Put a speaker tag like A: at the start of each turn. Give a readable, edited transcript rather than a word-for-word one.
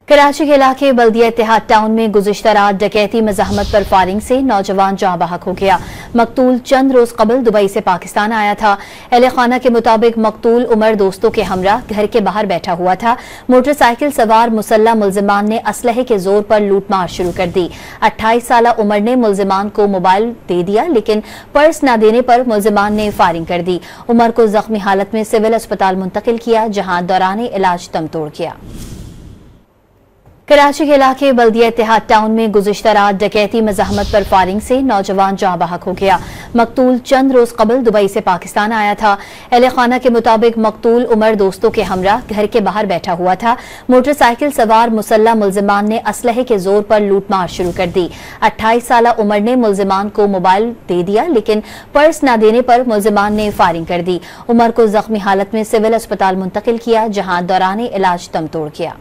A: कराची के इलाके बल्दिया इत्तेहाद टाउन में गुज़िश्ता रात डकैती मज़ाहमत पर फायरिंग से नौजवान जाँ बहक हो गया। मकतूल चंद रोज कबल दुबई से पाकिस्तान आया था। अहले खाना के मुताबिक मकतूल उमर दोस्तों के हमरा घर के बाहर बैठा हुआ था। मोटरसाइकिल सवार मुसल्ला मुल्जिमान ने असलहे के जोर पर लूटमार शुरू कर दी। 28 साल उमर ने मुल्जिमान को मोबाइल दे दिया, लेकिन पर्स न देने पर मुल्जिमान ने फायरिंग कर दी। उमर को जख्मी हालत में सिविल अस्पताल मुंतकिल किया, जहां दौरान इलाज दम तोड़ गया। कराची के इलाके बल्दिया इत्तेहाद टाउन में गुज़िश्ता रात डकैती मज़ाहमत पर फायरिंग से नौजवान जाँ बहक हो गया। मकतूल चंद रोज कबल दुबई से पाकिस्तान आया था। अहले खाना के मुताबिक मकतूल उमर दोस्तों के हमरा घर के बाहर बैठा हुआ था। मोटरसाइकिल सवार मुसल्ला मुल्जिमान ने असलहे के जोर पर लूटमार शुरू कर दी। 28 साल उमर ने मुल्जिमान को मोबाइल दे दिया, लेकिन पर्स न देने पर मुल्जिमान ने फायरिंग कर दी। उमर को जख्मी हालत में सिविल अस्पताल मुंतकिल किया, जहां दौरान इलाज दम तोड़ गया।